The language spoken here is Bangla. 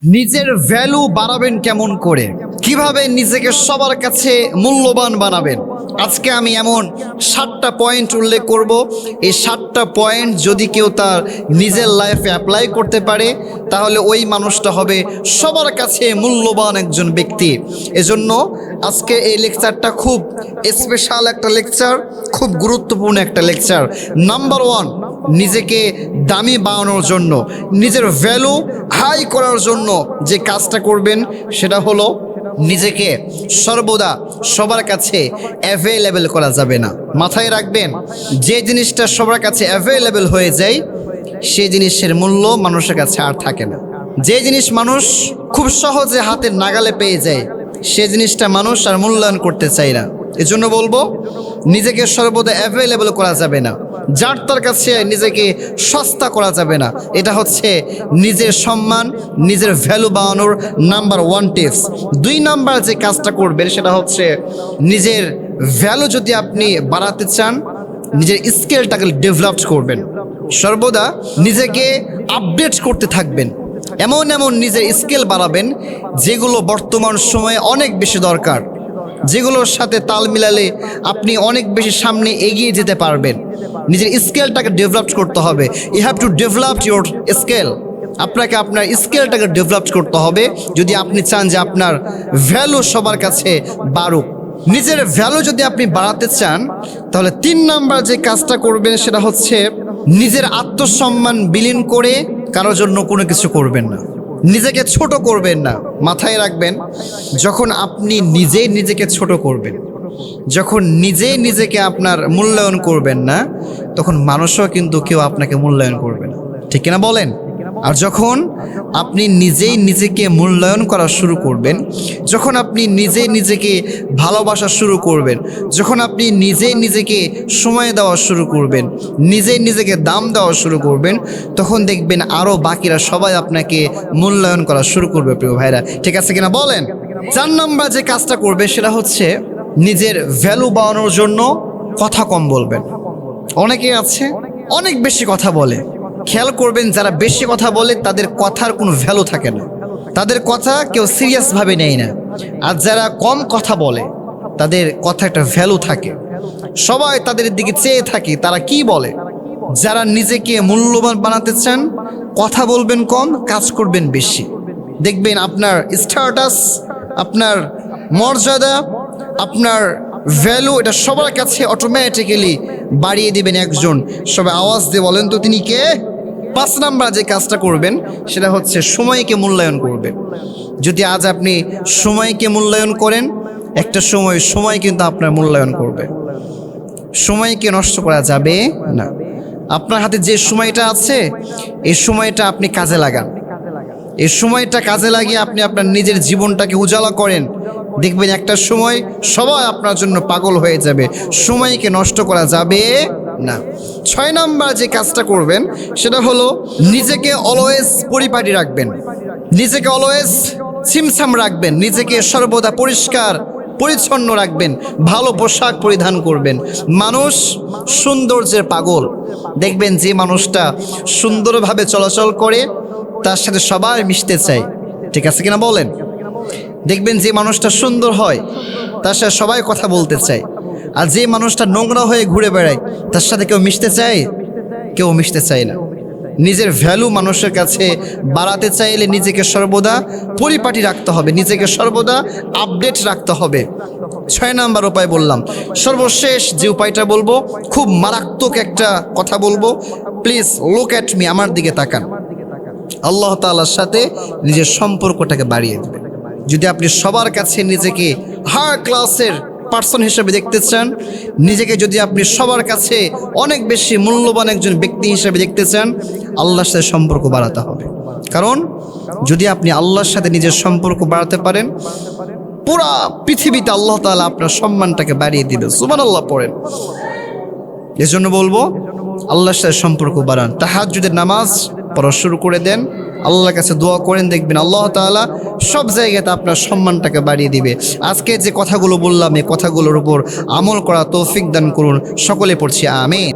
নিজের ভ্যালু বাড়াবেন কেমন করে, কিভাবে নিজেকে সবার কাছে মূল্যবান বানাবেন। আজকে আমি এমন 7টা পয়েন্ট উল্লেখ করব। এই 7টা পয়েন্ট যদি কেউ তার নিজের লাইফে অ্যাপ্লাই করতে পারে তাহলে ওই মানুষটা হবে সবার কাছে মূল্যবান একজন ব্যক্তি। এজন্য আজকে এই লেকচারটা খুব স্পেশাল একটা লেকচার, খুব গুরুত্বপূর্ণ একটা লেকচার। নাম্বার 1, নিজেকে দামি বানানোর জন্য, নিজের ভ্যালু হাই করার জন্য যে কাজটা করবেন সেটা হলো নিজেকে সর্বদা সবার কাছে অ্যাভেলেবেল করা যাবে না। মাথায় রাখবেন, যে জিনিসটা সবার কাছে অ্যাভেলেবেল হয়ে যায় সেই জিনিসের মূল্য মানুষের কাছে আর থাকে না। যে জিনিস মানুষ খুব সহজে হাতের নাগালে পেয়ে যায় সে জিনিসটা মানুষ আর মূল্যায়ন করতে চায় না। এজন্য বলবো, নিজেকে সর্বদা অ্যাভেলেবল করা যাবে না, যার তার কাছে নিজেকে সস্তা করা যাবে না। এটা হচ্ছে নিজের সম্মান, নিজের ভ্যালু বাড়ানোর নাম্বার 1 টিপস। 2 নাম্বার যে কাজটা করবেন সেটা হচ্ছে নিজের ভ্যালু যদি আপনি বাড়াতে চান, নিজের স্কিলটাকে ডেভেলপ করবেন। সর্বদা নিজেকে আপডেট করতে থাকবেন, এমন এমন নিজের স্কিল বাড়াবেন যেগুলো বর্তমান সময়ে অনেক বেশি দরকার, যেগুলোর সাথে তাল মিলালে আপনি অনেক বেশি সামনে এগিয়ে যেতে পারবেন। নিজের স্কিলটাকে ডেভেলপ করতে হবে। You have to develop your skill. আপনাকে আপনার স্কিলটাকে ডেভেলপ করতে হবে যদি আপনি চান যে আপনার ভ্যালু সবার কাছে বাড়ুক। নিজের ভ্যালু যদি আপনি বাড়াতে চান তাহলে 3 নাম্বার যে কাজটা করবেন সেটা হচ্ছে নিজের আত্মসম্মান বিলীন করে কারোর জন্য কোনো কিছু করবেন না, নিজেকে ছোট করবেন না। মাথায় রাখবেন, যখন আপনি নিজেই নিজেকে ছোট করবেন, যখন নিজেই নিজেকে আপনার মূল্যায়ন করবেন না, তখন মানুষও কিন্তু কেউ আপনাকে মূল্যায়ন করবে না, ঠিক কিনা বলেন? আর যখন আপনি নিজেই নিজেকে মূল্যায়ন করা শুরু করবেন, যখন আপনি নিজেই নিজেকে ভালোবাসা শুরু করবেন, যখন আপনি নিজেই নিজেকে সময় দেওয়া শুরু করবেন, নিজেই নিজেকে দাম দেওয়া শুরু করবেন, তখন দেখবেন আরও বাকিরা সবাই আপনাকে মূল্যায়ন করা শুরু করবে। প্রিয় ভাইরা, ঠিক আছে কিনা বলেন? 4 নাম্বার যে কাজটা করবে সেটা হচ্ছে নিজের ভ্যালু বাড়ানোর জন্য কথা কম বলবেন। অনেকে আছে অনেক বেশি কথা বলে। খেয়াল করবেন, যারা বেশি কথা বলে তাদের কথার কোনো ভ্যালু থাকে না, তাদের কথা কেউ সিরিয়াসভাবে নেয় না। আর যারা কম কথা বলে তাদের কথা একটা ভ্যালু থাকে, সবাই তাদের দিকে চেয়ে থাকে তারা কি বলে। যারা নিজেকে মূল্যবান বানাতে চান, কথা বলবেন কম, কাজ করবেন বেশি। দেখবেন আপনার স্ট্যাটাস, আপনার মর্যাদা, আপনার ভ্যালু, এটা সবার কাছে অটোমেটিক্যালি বাড়িয়ে দিবেন একজন। সবাই আওয়াজ দিয়ে বলেন তো তিনি কে? 5 নাম্বার যে কাজটা করবেন সেটা হচ্ছে সময়কে মূল্যায়ন করবেন। যদি আজ আপনি সময়কে মূল্যায়ন করেন, একটা সময় কিন্তু আপনার মূল্যায়ন করবে। সময়কে নষ্ট করা যাবে না। আপনার হাতে যে সময়টা আছে এই সময়টা আপনি কাজে লাগান। এই সময়টা কাজে লাগিয়ে আপনি আপনার নিজের জীবনটাকে উজালা করেন, দেখবেন একটা সময় সবাই আপনার জন্য পাগল হয়ে যাবে। সময়কে নষ্ট করা যাবে না। 6 নাম্বার যে কাজটা করবেন সেটা হলো নিজেকে অলওয়েজ পরিপাটি রাখবেন, নিজেকে অলওয়েজ ছিমছাম রাখবেন, নিজেকে সর্বদা পরিষ্কার পরিচ্ছন্ন রাখবেন, ভালো পোশাক পরিধান করবেন। মানুষ সৌন্দর্যের পাগল। দেখবেন যে মানুষটা সুন্দরভাবে চলাচল করে তার সাথে সবাই মিশতে চায়, ঠিক আছে কিনা বলেন? দেখবেন যে মানুষটা সুন্দর হয় তার সাথে সবাই কথা বলতে চায়। আর যে মানুষটা নোংরা হয়ে ঘুরে বেড়ায় তার সাথে কেউ মিশতে চায়? কেউ মিশতে চায় না। নিজের ভ্যালু মানুষের কাছে বাড়াতে চাইলে নিজেকে সর্বদা পরিপাটি রাখতে হবে, নিজেকে সর্বদা আপডেট রাখতে হবে। 6 নাম্বার উপায় বললাম। সর্বশেষ যে উপায়টা বলবো, খুব মারাত্মক একটা কথা বলবো। প্লিজ লুক অ্যাট মি, আমার দিকে তাকান। আল্লাহ তাআলার সাথে নিজের সম্পর্কটাকে বাড়িয়ে দেবেন। যদি আপনি সবার কাছে নিজেকে হাই ক্লাসের পার্সন হিসেবে দেখতে চান, নিজেকে যদি আপনি সবার কাছে অনেক বেশি মূল্যবান একজন ব্যক্তি হিসেবে দেখতে চান, আল্লাহর সাথে সম্পর্ক বাড়াতে হবে। কারণ যদি আপনি আল্লাহর সাথে নিজের সম্পর্ক বাড়াতে পারেন, পুরা পৃথিবীতে আল্লাহ তাআলা আপনার সম্মানটাকে বাড়িয়ে দিবে। সুবহানাল্লাহ পড়েন। এজন্য বলবো, আল্লাহর সাথে সম্পর্ক বাড়ান। তাহাজ্জুদের নামাজ পড়া শুরু করে দেন, আল্লাহর কাছে দোয়া করেন, দেখবেন আল্লাহ তাআলা সব জায়গাতে আপনার সম্মানটাকে বাড়িয়ে দিবে। আজকে যে কথাগুলো বললাম এই কথাগুলোর উপর আমল করা তৌফিক দান করুন। সকলে পড়ছি আমিন।